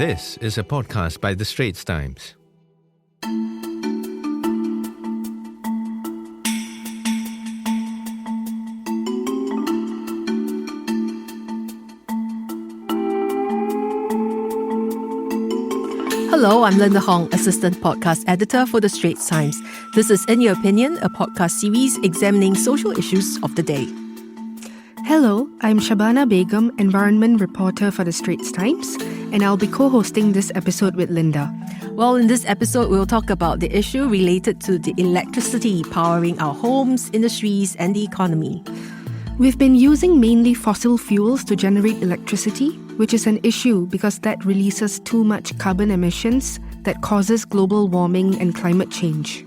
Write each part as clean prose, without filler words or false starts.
This is a podcast by the Straits Times. Hello, I'm Linda Hong, Assistant Podcast Editor for the Straits Times. This is In Your Opinion, a podcast series examining social issues of the day. Hello, I'm Shabana Begum, Environment Reporter for the Straits Times, and I'll be co-hosting this episode with Linda. Well, in this episode, we'll talk about the issue related to the electricity powering our homes, industries, and the economy. We've been using mainly fossil fuels to generate electricity, which is an issue because that releases too much carbon emissions that causes global warming and climate change.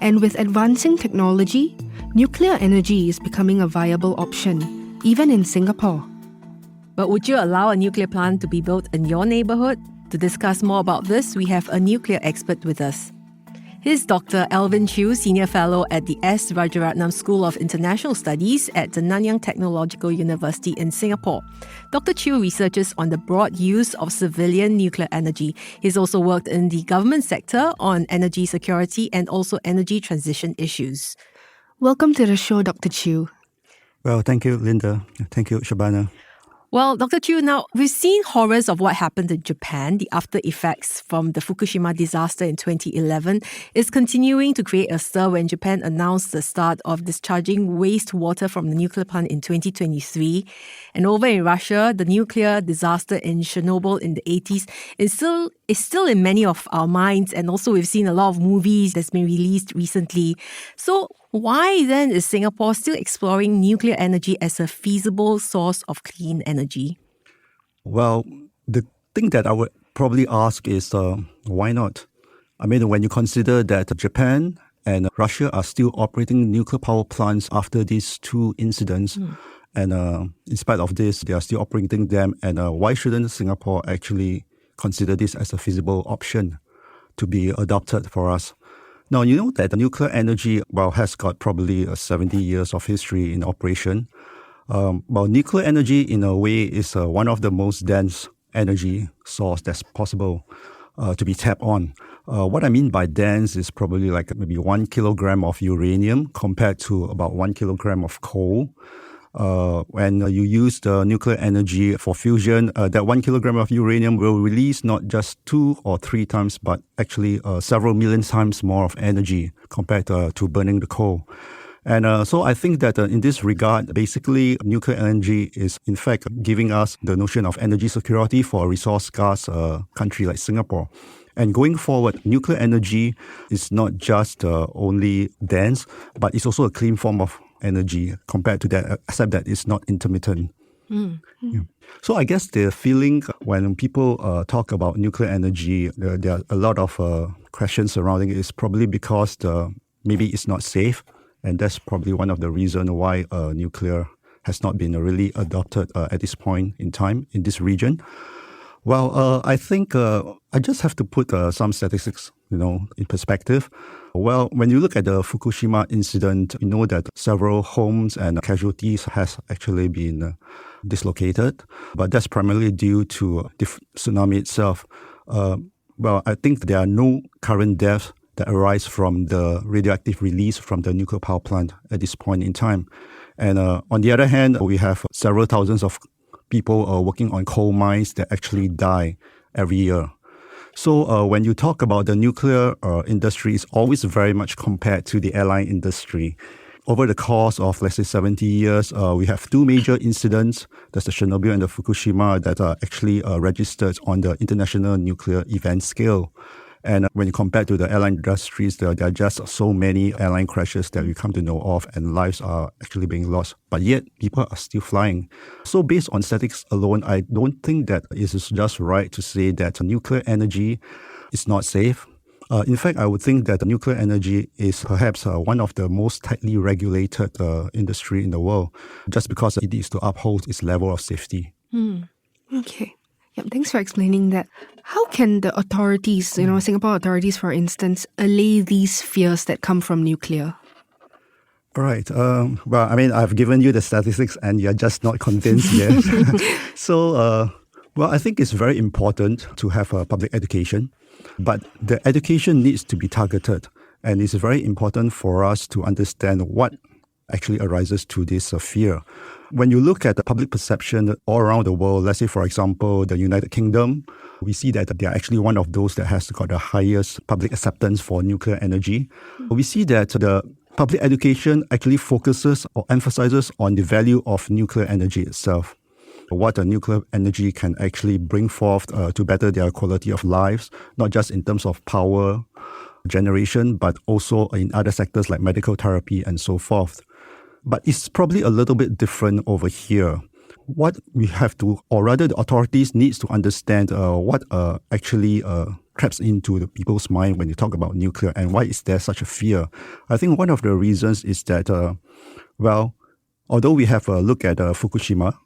And with advancing technology, nuclear energy is becoming a viable option, even in Singapore. But would you allow a nuclear plant to be built in your neighborhood? To discuss more about this, we have a nuclear expert with us. He's Dr. Alvin Chew, Senior Fellow at the S. Rajaratnam School of International Studies at the Nanyang Technological University in Singapore. Dr. Chew researches on the broad use of civilian nuclear energy. He's also worked in the government sector on energy security and also energy transition issues. Welcome to the show, Dr. Chew. Well, thank you, Linda. Thank you, Shabana. Well, Dr. Chew, now we've seen horrors of what happened in Japan. The after effects from the Fukushima disaster in 2011 is continuing to create a stir when Japan announced the start of discharging wastewater from the nuclear plant in 2023. And over in Russia, the nuclear disaster in Chernobyl in the 80s is still in many of our minds. And also we've seen a lot of movies that's been released recently. So why then is Singapore still exploring nuclear energy as a feasible source of clean energy? Well, the thing that I would probably ask is why not? I mean, when you consider that Japan and Russia are still operating nuclear power plants after these two incidents, and in spite of this, they are still operating them, and why shouldn't Singapore actually consider this as a feasible option to be adopted for us? Now, you know that the nuclear energy, has got probably 70 years of history in operation. Nuclear energy, in a way, is one of the most dense energy source that's possible to be tapped on. What I mean by dense is probably like maybe 1 kilogram of uranium compared to about 1 kilogram of coal. When you use the nuclear energy for fusion, that 1 kilogram of uranium will release not just 2 or 3 times, but actually several million times more of energy compared to burning the coal. And so I think that in this regard, basically, nuclear energy is in fact giving us the notion of energy security for a resource-scarce country like Singapore. And going forward, nuclear energy is not just only dense, but it's also a clean form of energy compared to that, except that it's not intermittent. Yeah. So I guess the feeling when people talk about nuclear energy, there are a lot of questions surrounding it. Is probably because maybe it's not safe, and that's probably one of the reasons why nuclear has not been really adopted at this point in time in this region. Well, I think I just have to put some statistics, in perspective. Well, when you look at the Fukushima incident, you know that several homes and casualties has actually been dislocated, but that's primarily due to the tsunami itself. I think there are no current deaths that arise from the radioactive release from the nuclear power plant at this point in time. And on the other hand, we have several thousands of people working on coal mines that actually die every year. So when you talk about the nuclear industry, it's always very much compared to the airline industry. Over the course of, let's say, 70 years, we have 2 major incidents. That's the Chernobyl and the Fukushima that are actually registered on the international nuclear event scale. And when you compare to the airline industries, there are just so many airline crashes that we come to know of, and lives are actually being lost. But yet, people are still flying. So based on statistics alone, I don't think that it is just right to say that nuclear energy is not safe. In fact, I would think that nuclear energy is perhaps one of the most tightly regulated industry in the world, just because it needs to uphold its level of safety. Okay. Yep, thanks for explaining that. How can the authorities, Singapore authorities, for instance, allay these fears that come from nuclear? All right. I've given you the statistics and you're just not convinced yet. So Well, I think it's very important to have a public education, but the education needs to be targeted. And it's very important for us to understand what actually arises to this fear. When you look at the public perception all around the world, let's say, for example, the United Kingdom, we see that they are actually one of those that has got the highest public acceptance for nuclear energy. We see that the public education actually focuses or emphasizes on the value of nuclear energy itself. What a nuclear energy can actually bring forth to better their quality of lives, not just in terms of power generation, but also in other sectors like medical therapy and so forth. But it's probably a little bit different over here. What we have to, or rather the authorities needs to understand what actually creeps into the people's mind when you talk about nuclear and why is there such a fear. I think one of the reasons is that, although we have a look at Fukushima,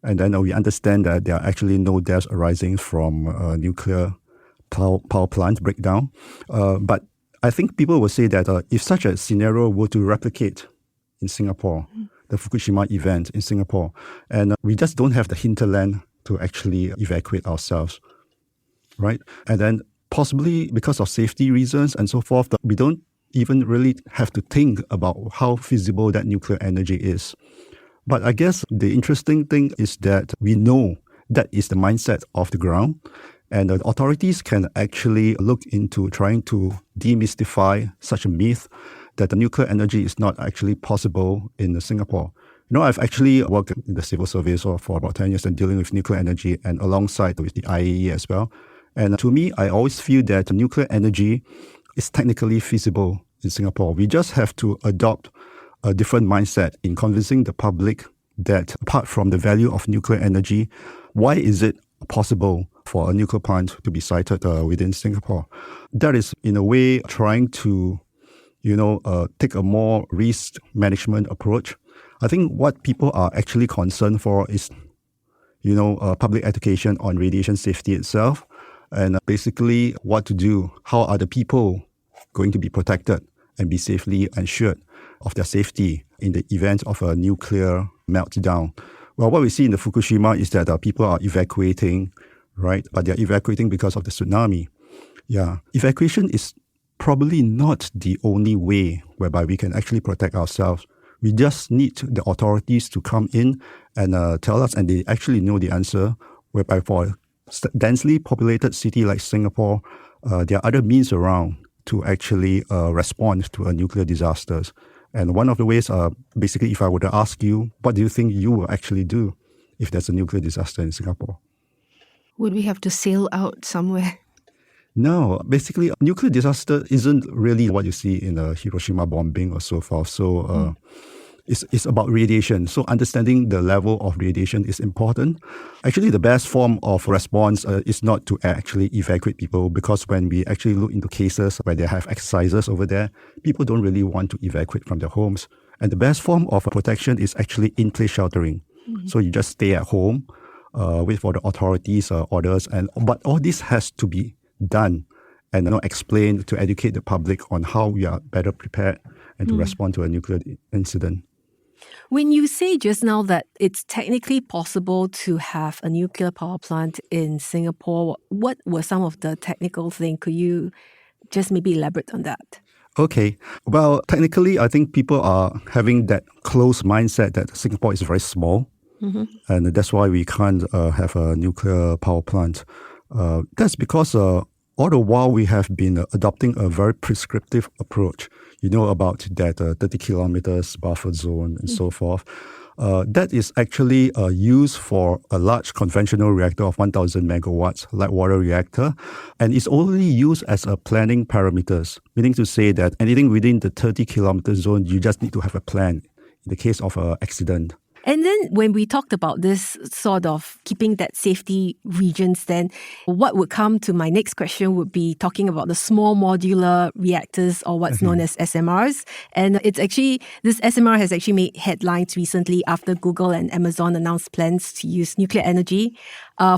and then we understand that there are actually no deaths arising from nuclear power plant breakdown. But I think people will say that if such a scenario were to replicate in Singapore, the Fukushima event in Singapore, and we just don't have the hinterland to actually evacuate ourselves, right? And then possibly because of safety reasons and so forth, we don't even really have to think about how feasible that nuclear energy is. But I guess the interesting thing is that we know that is the mindset of the ground, and the authorities can actually look into trying to demystify such a myth that the nuclear energy is not actually possible in Singapore. You know, I've actually worked in the civil service for about 10 years and dealing with nuclear energy and alongside with the IAEA as well. And to me, I always feel that nuclear energy is technically feasible in Singapore. We just have to adopt a different mindset in convincing the public that apart from the value of nuclear energy, why is it possible for a nuclear plant to be sited within Singapore? That is, in a way, trying to, take a more risk management approach. I think what people are actually concerned for is, public education on radiation safety itself, and basically what to do. How are the people going to be protected and be safely ensured of their safety in the event of a nuclear meltdown? Well, what we see in the Fukushima is that people are evacuating, right? But they're evacuating because of the tsunami. Yeah, evacuation is probably not the only way whereby we can actually protect ourselves. We just need the authorities to come in and tell us, and they actually know the answer, whereby for a densely populated city like Singapore, there are other means around to actually respond to a nuclear disasters. And one of the ways, basically, if I were to ask you, what do you think you will actually do if there's a nuclear disaster in Singapore? Would we have to sail out somewhere? No, basically, a nuclear disaster isn't really what you see in a Hiroshima bombing or so forth. So it's about radiation. So understanding the level of radiation is important. Actually, the best form of response is not to actually evacuate people, because when we actually look into cases where they have exercises over there, people don't really want to evacuate from their homes. And the best form of protection is actually in-place sheltering. Mm-hmm. So you just stay at home, wait for the authorities' orders. But all this has to be done and explained to educate the public on how we are better prepared and to respond to a nuclear incident. When you say just now that it's technically possible to have a nuclear power plant in Singapore, what were some of the technical things? Could you just maybe elaborate on that? Okay. Well, technically, I think people are having that close mindset that Singapore is very small, and that's why we can't have a nuclear power plant. That's because all the while we have been adopting a very prescriptive approach. You know about that 30 kilometers buffer zone and so forth. That is actually used for a large conventional reactor of 1,000 megawatts, light water reactor. And it's only used as a planning parameters, meaning to say that anything within the 30 kilometer zone, you just need to have a plan in the case of an accident. And then when we talked about this sort of keeping that safety regions, then what would come to my next question would be talking about the small modular reactors, or what's known as SMRs. And it's actually, this SMR has actually made headlines recently after Google and Amazon announced plans to use nuclear energy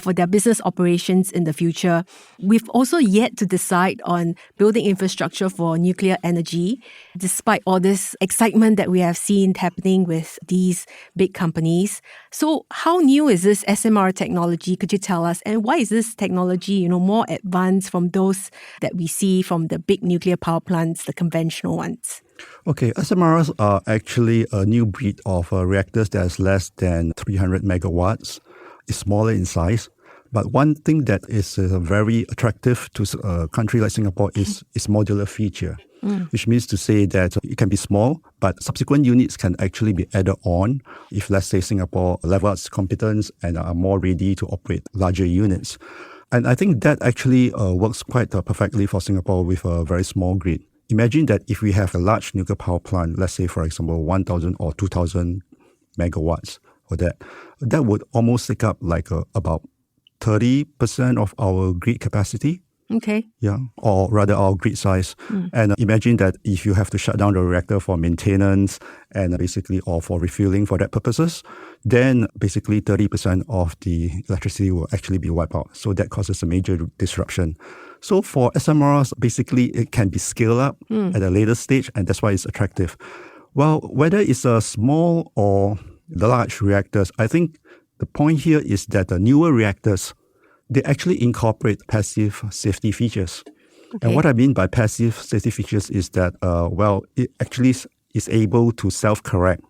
for their business operations in the future. We've also yet to decide on building infrastructure for nuclear energy, despite all this excitement that we have seen happening with these big companies. So how new is this SMR technology? Could you tell us? And why is this technology, more advanced from those that we see from the big nuclear power plants, the conventional ones? Okay, SMRs are actually a new breed of reactors that is less than 300 megawatts. It's smaller in size. But one thing that is very attractive to a country like Singapore is its modular feature, which means to say that it can be small, but subsequent units can actually be added on if, let's say, Singapore level its competence and are more ready to operate larger units. And I think that actually works quite perfectly for Singapore with a very small grid. Imagine that if we have a large nuclear power plant, let's say, for example, 1,000 or 2,000 megawatts, or that would almost take up like about 30% of our grid capacity. Okay. Yeah, or rather our grid size. And imagine that if you have to shut down the reactor for maintenance and basically or for refueling for that purposes, then basically 30% of the electricity will actually be wiped out. So that causes a major disruption. So for SMRs, basically it can be scaled up at a later stage, and that's why it's attractive. Well, whether it's a small or the large reactors, I think the point here is that the newer reactors, they actually incorporate passive safety features. Okay. And what I mean by passive safety features is that, it actually is able to self-correct,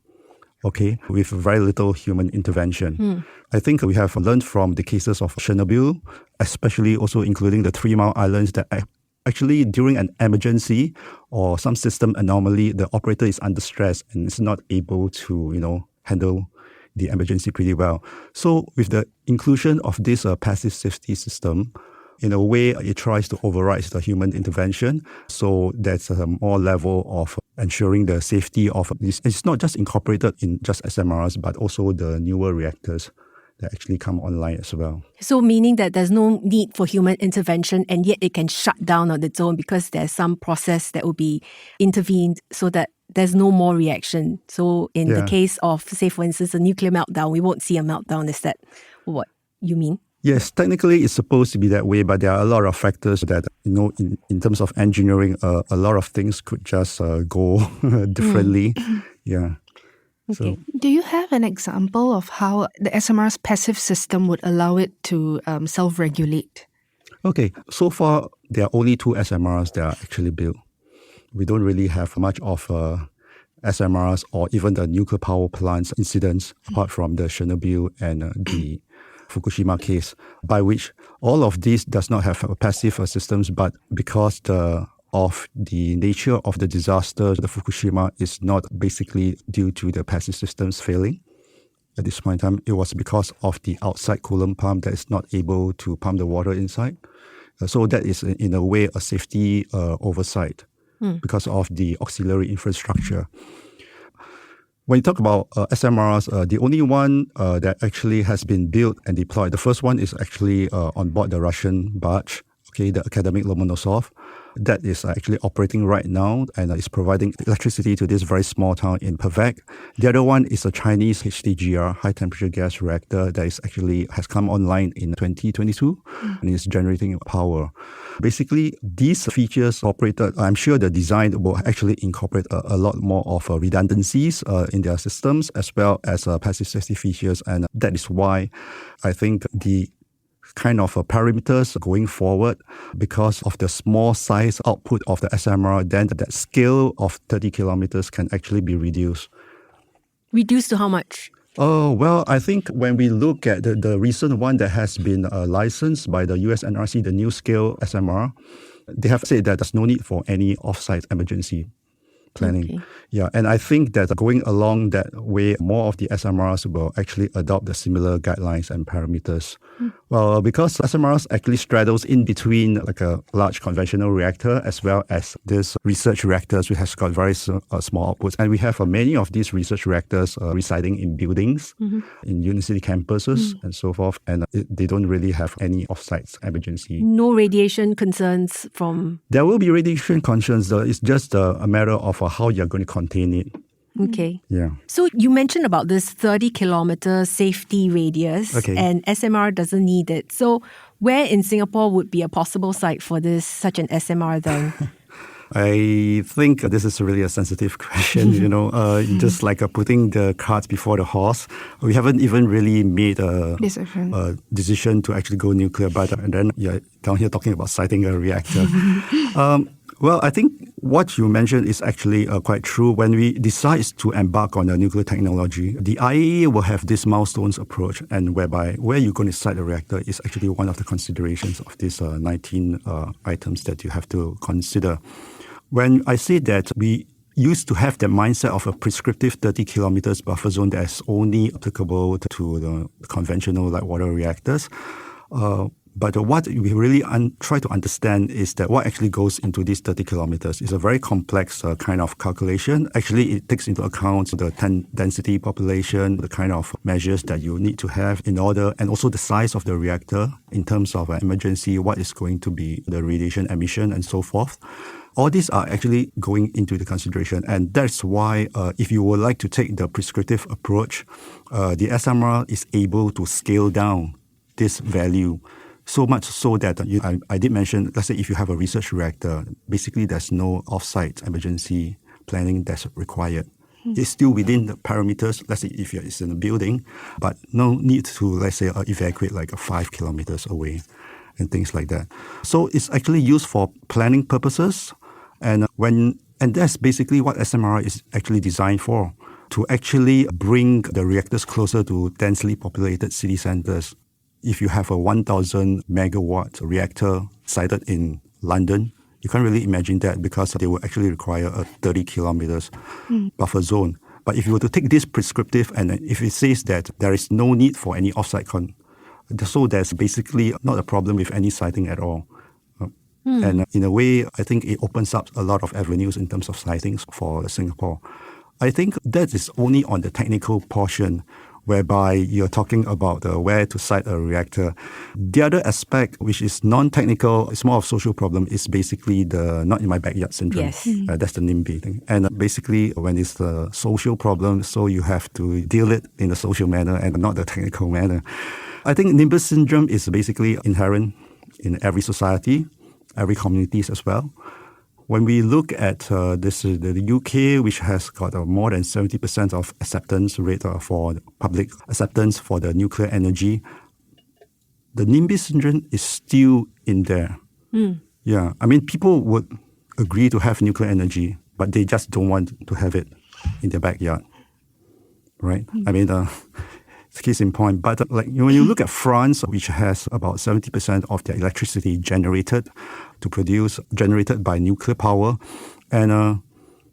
okay, with very little human intervention. I think we have learned from the cases of Chernobyl, especially also including the 3 Mile Islands, that actually during an emergency or some system anomaly, the operator is under stress and is not able to, handle the emergency pretty well. So with the inclusion of this passive safety system, in a way, it tries to override the human intervention. So that's a more level of ensuring the safety of this. It's not just incorporated in just SMRs, but also the newer reactors that actually come online as well. So meaning that there's no need for human intervention, and yet it can shut down on its own because there's some process that will be intervened so that there's no more reaction. So in the case of, say, for instance, a nuclear meltdown, we won't see a meltdown. Is that what you mean? Yes, technically it's supposed to be that way, but there are a lot of factors that, in terms of engineering, a lot of things could just go differently. Yeah. Okay. So, Do you have an example of how the SMR's passive system would allow it to self-regulate? okay, so far there are only 2 SMRs that are actually built. We don't really have much of SMRs or even the nuclear power plants incidents apart from the Chernobyl and the Fukushima case, by which all of these does not have passive systems, but because of the nature of the disaster, the Fukushima is not basically due to the passive systems failing. At this point in time, it was because of the outside coolant pump that is not able to pump the water inside. So that is, in a way, a safety oversight because of the auxiliary infrastructure. When you talk about SMRs, the only one that actually has been built and deployed, the first one is actually on board the Russian barge, the Academic Lomonosov. That is actually operating right now and is providing electricity to this very small town in Pevek. The other one is a Chinese HTGR, high temperature gas reactor, that is actually has come online in 2022 and is generating power. Basically, these features operated, I'm sure the design will actually incorporate a lot more of redundancies in their systems as well as passive safety features. And that is why I think the kind of parameters going forward, because of the small size output of the SMR, then that scale of 30 kilometers can actually be reduced. Reduced to how much? Oh, well, I think when we look at the recent one that has been licensed by the US NRC, the new scale SMR, they have said that there's no need for any off-site emergency planning. Okay. Yeah, and I think that going along that way, more of the SMRs will actually adopt the similar guidelines and parameters. Well, because SMRs actually straddles in between like a large conventional reactor as well as this research reactors, which has got very small outputs. And we have many of these research reactors residing in buildings, in university campuses and so forth, and they don't really have any off-site emergency. No radiation concerns from... There will be radiation concerns, though. It's just a matter of how you're going to contain it. Okay. Yeah. So you mentioned about this 30-kilometer safety radius, and SMR doesn't need it. So where in Singapore would be a possible site for such an SMR then? I think this is really a sensitive question, just like putting the cart before the horse. We haven't even really made a decision to actually go nuclear, but and then you're down here talking about siting a reactor. Well, I think what you mentioned is actually quite true. When we decide to embark on a nuclear technology, the IAEA will have this milestones approach, and whereby where you're going to site a reactor is actually one of the considerations of these 19 items that you have to consider. When I say that we used to have the mindset of a prescriptive 30 kilometers buffer zone that is only applicable to the conventional light water reactors, but what we really try to understand is that what actually goes into these 30 kilometers is a very complex kind of calculation. Actually, it takes into account the density population, the kind of measures that you need to have in order, and also the size of the reactor in terms of emergency, what is going to be the radiation emission and so forth. All these are actually going into the consideration, and that's why if you would like to take the prescriptive approach, the SMR is able to scale down this value. So much so that I did mention, let's say if you have a research reactor, basically there's no off-site emergency planning that's required. It's still within the parameters, let's say if it's in a building, but no need to, let's say, evacuate like 5 kilometers away and things like that. So it's actually used for planning purposes, and that's basically what SMR is actually designed for, to actually bring the reactors closer to densely populated city centers. If you have a 1,000 megawatt reactor sited in London, you can't really imagine that because they will actually require a 30 kilometers buffer zone. But if you were to take this prescriptive, and if it says that there is no need for any offsite so there's basically not a problem with any siting at all. And in a way, I think it opens up a lot of avenues in terms of sightings for Singapore. I think that is only on the technical portion, whereby you're talking about where to site a reactor. The other aspect, which is non-technical, it's more of a social problem, is basically the not in my backyard syndrome. Yes. That's the Nimby thing. And basically, when it's the social problem, so you have to deal it in a social manner and not the technical manner. I think Nimby syndrome is basically inherent in every society, every communities as well. When we look at the UK, which has got more than 70% of acceptance rate for public acceptance for the nuclear energy, the Nimby syndrome is still in there. Yeah, I mean, people would agree to have nuclear energy, but they just don't want to have it in their backyard, right? I mean, it's a case in point. But when you look at France, which has about 70% of their electricity generated by nuclear power, and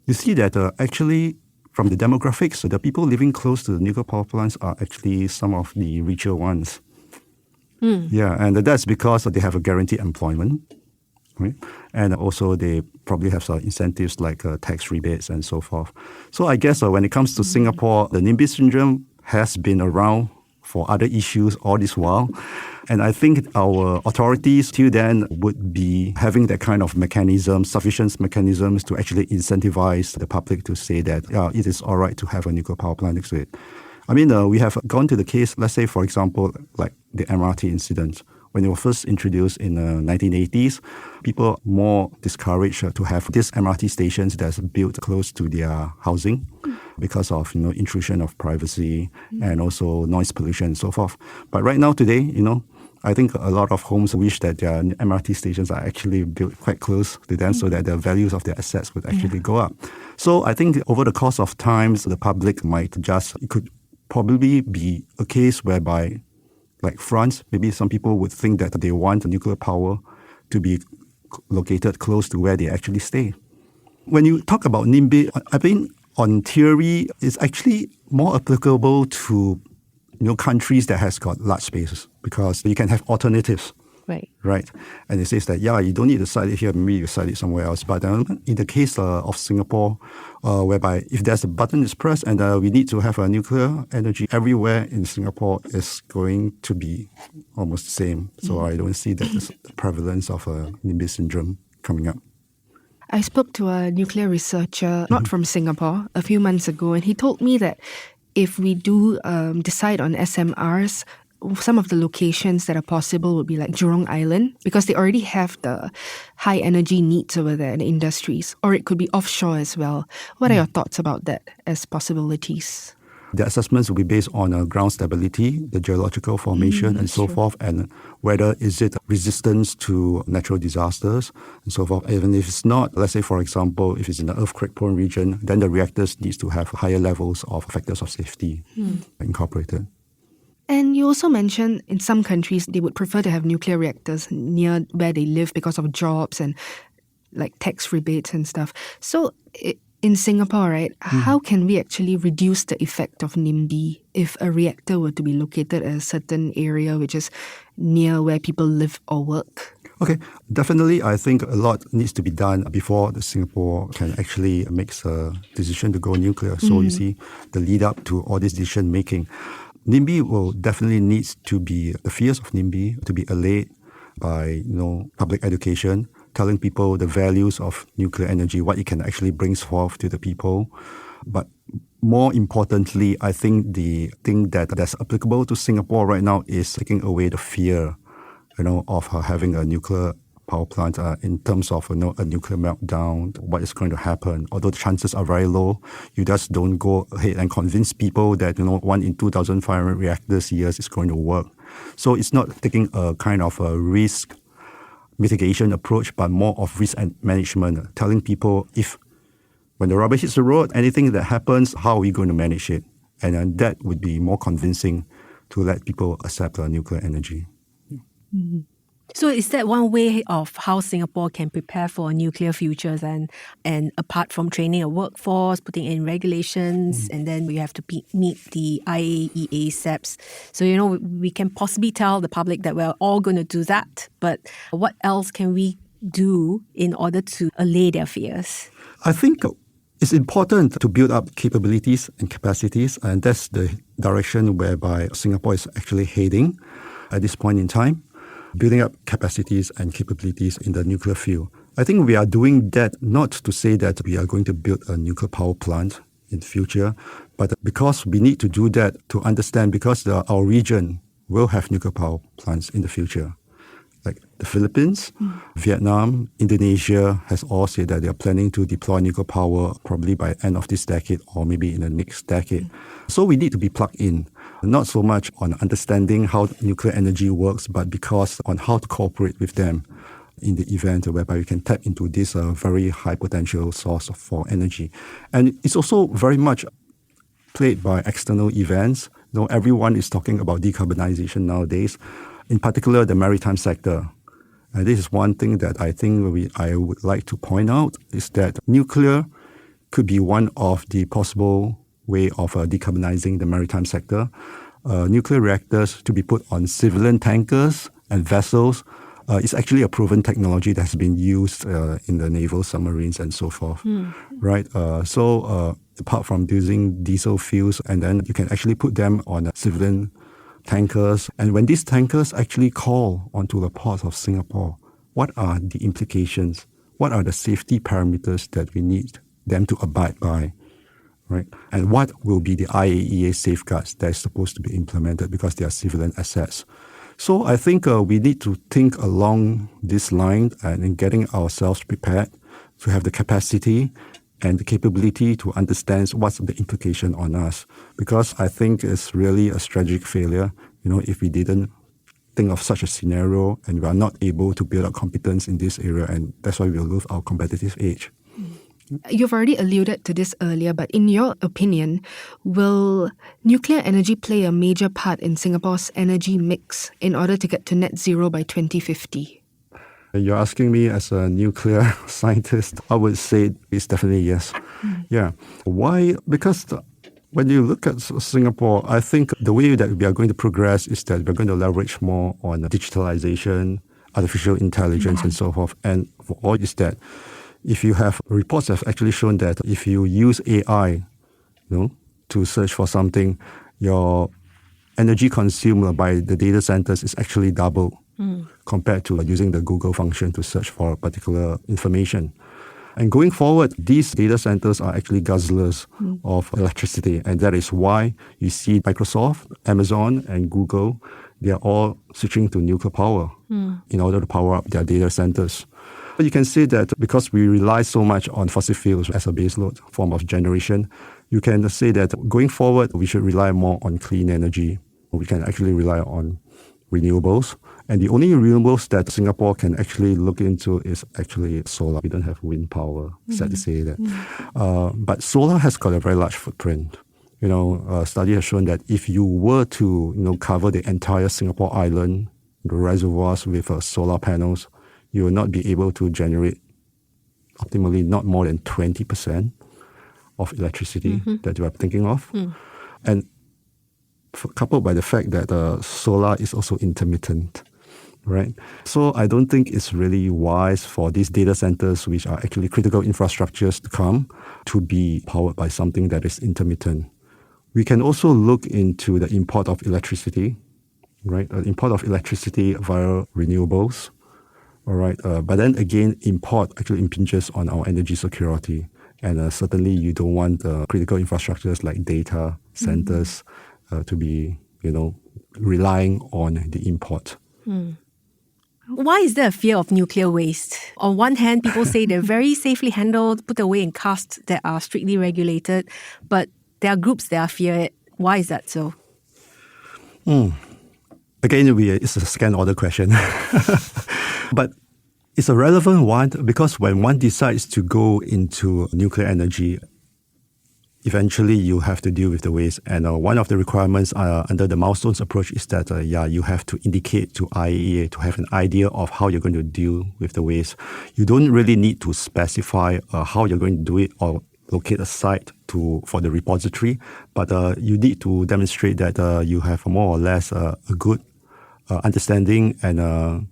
you see that actually from the demographics, the people living close to the nuclear power plants are actually some of the richer ones. Yeah, and that's because they have a guaranteed employment, right? And also they probably have some incentives like tax rebates and so forth. So I guess when it comes to Singapore, the Nimby syndrome has been around for other issues all this while. And I think our authorities till then would be having that kind of sufficient mechanisms to actually incentivize the public to say that it is all right to have a nuclear power plant next to it. I mean, we have gone to the case, let's say, for example, like the MRT incident. When it was first introduced in the 1980s, people are more discouraged to have these MRT stations that's built close to their housing because of intrusion of privacy and also noise pollution and so forth. But right now, today, I think a lot of homes wish that their MRT stations are actually built quite close to them so that the values of their assets would actually go up. So I think over the course of time, the public it could probably be a case whereby, like France, maybe some people would think that they want nuclear power to be located close to where they actually stay. When you talk about Nimby, I think on theory, it's actually more applicable to countries that has got large spaces because you can have alternatives. Right. And it says that, you don't need to site it here, maybe you site it somewhere else. But in the case of Singapore, whereby if there's a button is pressed and we need to have a nuclear energy everywhere in Singapore is going to be almost the same. So I don't see that as the prevalence of Nimby syndrome coming up. I spoke to a nuclear researcher, not from Singapore, a few months ago, and he told me that if we do decide on SMRs, some of the locations that are possible would be like Jurong Island, because they already have the high energy needs over there in the industries, or it could be offshore as well. What are your thoughts about that as possibilities? The assessments will be based on ground stability, the geological formation and so forth, and whether is it resistance to natural disasters and so forth. Even if it's not, let's say, for example, if it's in an earthquake-prone region, then the reactors needs to have higher levels of factors of safety incorporated. And you also mentioned in some countries they would prefer to have nuclear reactors near where they live because of jobs and like tax rebates and stuff. So in Singapore, right, how can we actually reduce the effect of Nimby if a reactor were to be located at a certain area which is near where people live or work? Okay, definitely I think a lot needs to be done before Singapore can actually make a decision to go nuclear. So you see the lead up to all this decision making. Nimby will definitely needs to be, the fears of Nimby to be allayed by public education, telling people the values of nuclear energy, what it can actually bring forth to the people. But more importantly, I think the thing that's applicable to Singapore right now is taking away the fear, of having a nuclear power plant in terms of a nuclear meltdown, what is going to happen. Although the chances are very low, you just don't go ahead and convince people that 1 in 2,500 reactors years is going to work. So it's not taking a kind of a risk mitigation approach, but more of risk and management, telling people when the rubber hits the road, anything that happens, how are we going to manage it? And then that would be more convincing to let people accept nuclear energy. Mm-hmm. So is that one way of how Singapore can prepare for nuclear futures and apart from training a workforce, putting in regulations, and then we have to meet the IAEA SEPs. So, we can possibly tell the public that we're all going to do that, but what else can we do in order to allay their fears? I think it's important to build up capabilities and capacities, and that's the direction whereby Singapore is actually heading at this point in time. Building up capacities and capabilities in the nuclear field. I think we are doing that not to say that we are going to build a nuclear power plant in the future, but because we need to do that to understand, because our region will have nuclear power plants in the future. Like the Philippines, Vietnam, Indonesia has all said that they are planning to deploy nuclear power probably by the end of this decade or maybe in the next decade. So we need to be plugged in, not so much on understanding how nuclear energy works, but because on how to cooperate with them in the event whereby we can tap into this very high potential source for energy. And it's also very much played by external events. Everyone is talking about decarbonization nowadays, in particular the maritime sector. And this is one thing that I think I would like to point out, is that nuclear could be one of the possible way of decarbonizing the maritime sector. Nuclear reactors to be put on civilian tankers and vessels is actually a proven technology that has been used in the naval submarines and so forth, right? So apart from using diesel fuels, and then you can actually put them on civilian tankers. And when these tankers actually call onto the ports of Singapore, what are the implications? What are the safety parameters that we need them to abide by? Right? And what will be the IAEA safeguards that is supposed to be implemented because they are civilian assets? So I think we need to think along this line and in getting ourselves prepared to have the capacity and the capability to understand what's the implication on us. Because I think it's really a strategic failure, if we didn't think of such a scenario and we are not able to build up competence in this area, and that's why we'll lose our competitive edge. You've already alluded to this earlier, but in your opinion, will nuclear energy play a major part in Singapore's energy mix in order to get to net zero by 2050? You're asking me as a nuclear scientist. I would say it's definitely yes. Yeah. Why? Because when you look at Singapore, I think the way that we are going to progress is that we're going to leverage more on digitalization, artificial intelligence, and so forth. And for all is that, if you have reports have actually shown that if you use AI, to search for something, your energy consumed by the data centers is actually double compared to using the Google function to search for particular information. And going forward, these data centers are actually guzzlers of electricity. And that is why you see Microsoft, Amazon, and Google they are all switching to nuclear power in order to power up their data centers. But you can say that because we rely so much on fossil fuels as a baseload form of generation, you can say that going forward, we should rely more on clean energy. We can actually rely on renewables. And the only renewables that Singapore can actually look into is actually solar. We don't have wind power, sad to say that. But solar has got a very large footprint. A study has shown that if you were to cover the entire Singapore island, the reservoirs with solar panels, you will not be able to generate optimally not more than 20% of electricity that you are thinking of. And coupled by the fact that solar is also intermittent, right? So I don't think it's really wise for these data centers, which are actually critical infrastructures to come, to be powered by something that is intermittent. We can also look into the import of electricity, right? Import of electricity via renewables, all right? But then again, import actually impinges on our energy security. And certainly you don't want critical infrastructures like data centers to be, relying on the import. Why is there a fear of nuclear waste? On one hand, people say they're very safely handled, put away in casks that are strictly regulated, but there are groups that fear it. Why is that so? Again, it's a second order question. But it's a relevant one because when one decides to go into nuclear energy, eventually you have to deal with the waste. And one of the requirements under the milestones approach is that, you have to indicate to IAEA to have an idea of how you're going to deal with the waste. You don't really need to specify how you're going to do it or locate a site for the repository, but you need to demonstrate that you have more or less a good understanding and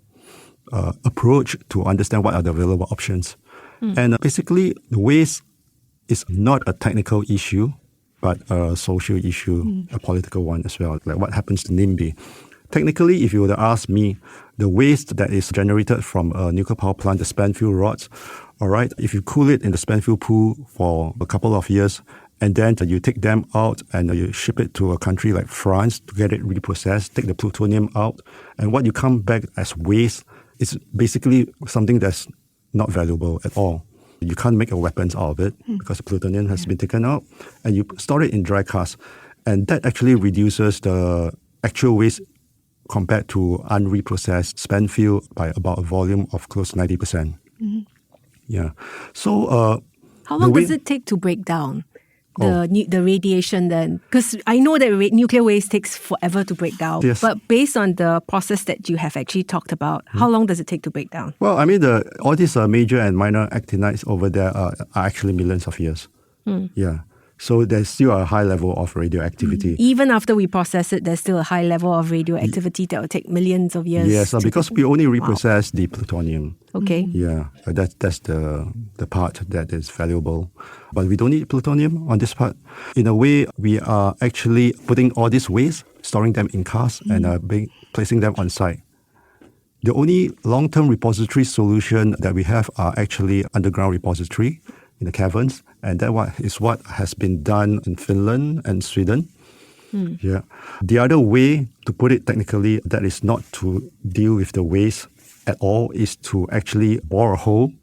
approach to understand what are the available options. And basically, the waste is not a technical issue, but a social issue, a political one as well, like what happens to Nimby. Technically, if you were to ask me, the waste that is generated from a nuclear power plant, the spent fuel rods, all right, if you cool it in the spent fuel pool for a couple of years, and then you take them out and you ship it to a country like France to get it reprocessed, take the plutonium out, and what you come back as waste is basically something that's not valuable at all. You can't make a weapons out of it because the plutonium has been taken out, and you store it in dry casks. And that actually reduces the actual waste compared to unreprocessed spent fuel by about a volume of close to 90%. Yeah. So how long does it take to break down the radiation then? Because I know that nuclear waste takes forever to break down. Yes. But based on the process that you have actually talked about, how long does it take to break down? Well, I mean, all these major and minor actinides over there are actually millions of years. Yeah. So there's still a high level of radioactivity. Even after we process it, there's still a high level of radioactivity that will take millions of years. Yes, because we only reprocess the plutonium. Okay. Yeah, that's the part that is valuable. But we don't need plutonium on this part. In a way, we are actually putting all this waste, storing them in casks, and placing them on site. The only long-term repository solution that we have are actually underground repository in the caverns, and that is what has been done in Finland and Sweden. Yeah. The other way, to put it technically, that is not to deal with the waste at all, is to actually bore a hole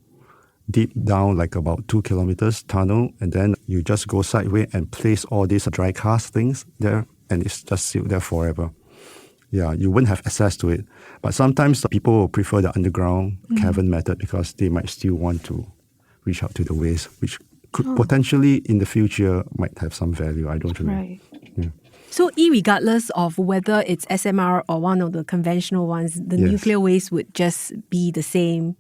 deep down, like about 2 kilometers tunnel, and then you just go sideways and place all these dry cast things there, and it's just sealed there forever. Yeah, you wouldn't have access to it. But sometimes people will prefer the underground cavern method because they might still want to reach out to the waste, which could potentially in the future might have some value. I don't know. Right. Yeah. So regardless of whether it's SMR or one of the conventional ones, the nuclear waste would just be the same?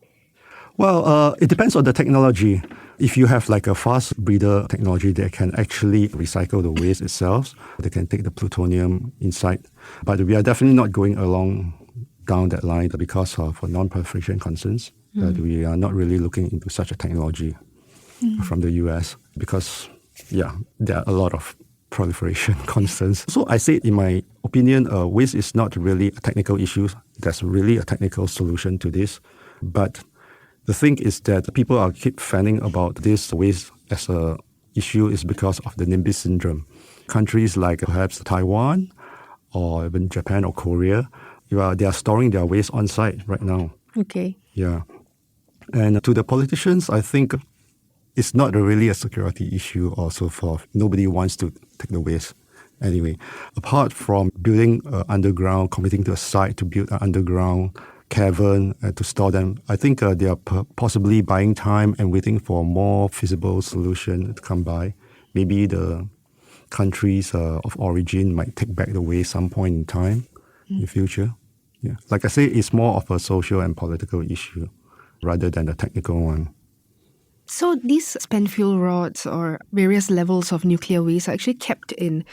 Well, it depends on the technology. If you have like a fast breeder technology that can actually recycle the waste itself, they can take the plutonium inside. But we are definitely not going down that line because of non-proliferation concerns. That we are not really looking into such a technology from the US because, there are a lot of proliferation concerns. So I say, in my opinion, waste is not really a technical issue. There's really a technical solution to this. But the thing is that people are keep fanning about this waste as a issue is because of the Nimby syndrome. Countries like perhaps Taiwan or even Japan or Korea, they are storing their waste on site right now. Okay. Yeah. And to the politicians, I think it's not really a security issue or so forth. Nobody wants to take the waste anyway. Apart from building underground, committing to a site to build an underground cavern to store them, I think they are possibly buying time and waiting for a more feasible solution to come by. Maybe the countries of origin might take back the waste some point in time in the future. Yeah. Like I say, it's more of a social and political issue rather than a technical one. So these spent fuel rods or various levels of nuclear waste are actually kept in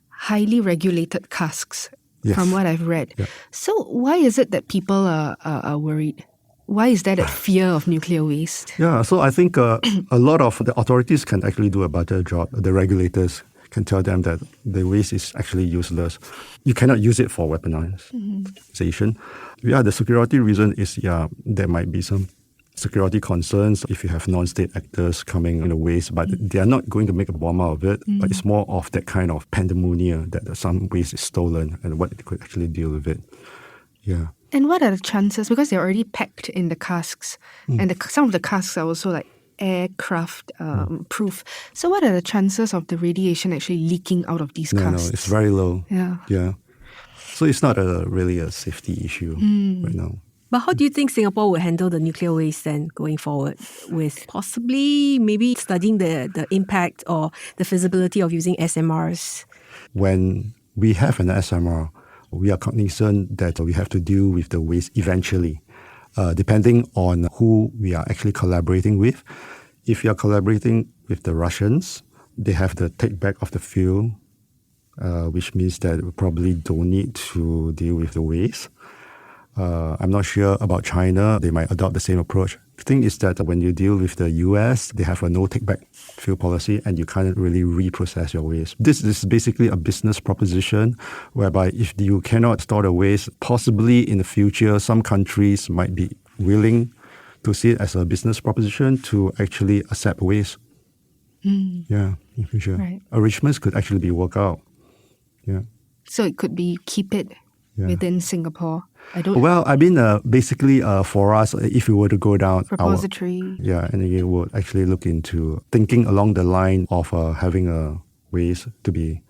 highly regulated casks, Yes. from what I've read. Yeah. So why is it that people are worried? Why is there that fear of nuclear waste? Yeah, so I think a lot of the authorities can actually do a better job. The regulators can tell them that the waste is actually useless. You cannot use it for weaponization. Yeah, the security reason is, there might be some security concerns if you have non-state actors coming in the waste, but they are not going to make a bomb out of it. But it's more of that kind of pandemonium that some waste is stolen and what they could actually deal with it. Yeah. And what are the chances? Because they're already packed in the casks, and some of the casks are also like aircraft proof. So what are the chances of the radiation actually leaking out of these casks? No, it's very low. Yeah. So it's not really a safety issue right now. But how do you think Singapore will handle the nuclear waste then going forward, with possibly maybe studying the impact or the feasibility of using SMRs? When we have an SMR, we are cognizant that we have to deal with the waste eventually, depending on who we are actually collaborating with. If you are collaborating with the Russians, they have the take back of the fuel, which means that we probably don't need to deal with the waste. I'm not sure about China. They might adopt the same approach. The thing is that when you deal with the US, they have a no take-back fuel policy and you can't really reprocess your waste. This is basically a business proposition whereby if you cannot store the waste, possibly in the future, some countries might be willing to see it as a business proposition to actually accept waste. Yeah, in the future. Right. Arrangements could actually be worked out. Yeah. So it could be keep it within Singapore. Well, I mean, basically, for us, if we were to go down repository. And you would actually look into thinking along the line of having a waste to be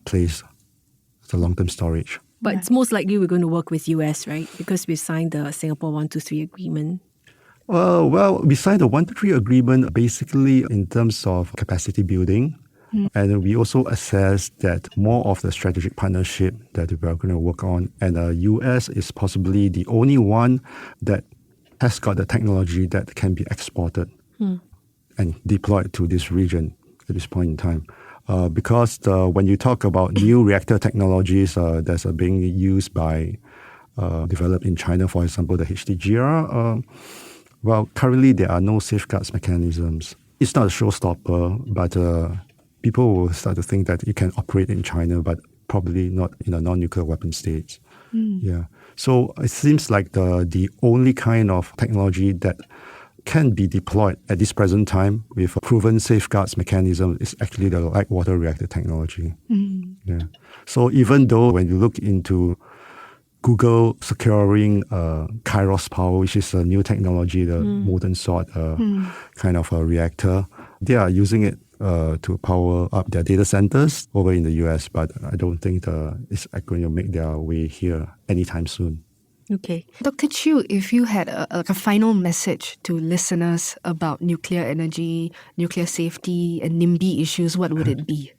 placed as a long-term storage. But it's most likely we're going to work with US, right? Because we signed the Singapore 123 agreement. Well, we signed the 123 agreement basically in terms of capacity building. And we also assess that more of the strategic partnership that we are going to work on. And the US is possibly the only one that has got the technology that can be exported and deployed to this region at this point in time. Because when you talk about new reactor technologies that's being used by, developed in China, for example, the HDGR, well, currently there are no safeguards mechanisms. It's not a showstopper, but people will start to think that it can operate in China, but probably not in a non-nuclear weapon state. Yeah. So it seems like the only kind of technology that can be deployed at this present time with a proven safeguards mechanism is actually the light water reactor technology. Yeah. So even though when you look into Google securing Kairos power, which is a new technology, the molten salt kind of a reactor, they are using it to power up their data centers over in the US, but I don't think it's going to make their way here anytime soon. Okay. Dr. Chew, if you had a final message to listeners about nuclear energy, nuclear safety, and NIMBY issues, what would it be?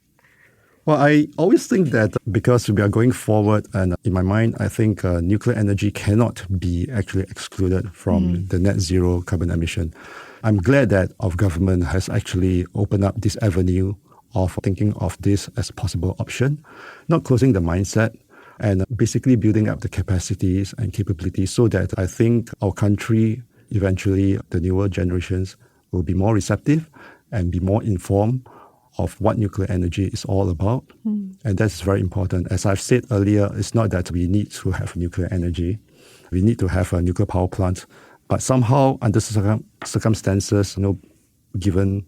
Well, I always think that because we are going forward, and in my mind, I think nuclear energy cannot be actually excluded from the net zero carbon emission. I'm glad that our government has actually opened up this avenue of thinking of this as a possible option, not closing the mindset, and basically building up the capacities and capabilities so that I think our country, eventually the newer generations, will be more receptive and be more informed of what nuclear energy is all about. And that's very important. As I've said earlier, it's not that we need to have nuclear energy. We need to have a nuclear power plant. But somehow, under circumstances, given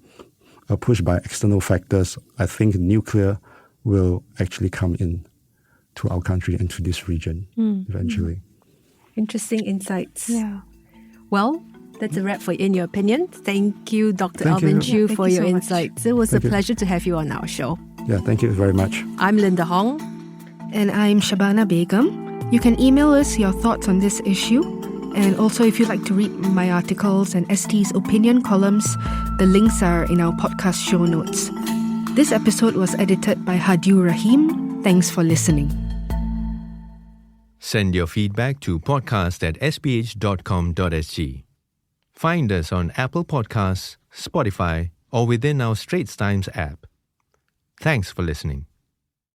a push by external factors, I think nuclear will actually come in to our country and to this region eventually. Interesting insights. Yeah. Well, that's a wrap for In Your Opinion. Thank you, Dr. Thank Alvin you. Chew, Thank for you your so much. insights. It was Thank a you. pleasure to have you on our show. Yeah, thank you very much. I'm Linda Hong. And I'm Shabana Begum. You can email us your thoughts on this issue. And also, if you'd like to read my articles and ST's opinion columns, the links are in our podcast show notes. This episode was edited by Hadiur Rahim. Thanks for listening. Send your feedback to podcast@sbh.com.sg. Find us on Apple Podcasts, Spotify, or within our Straits Times app. Thanks for listening.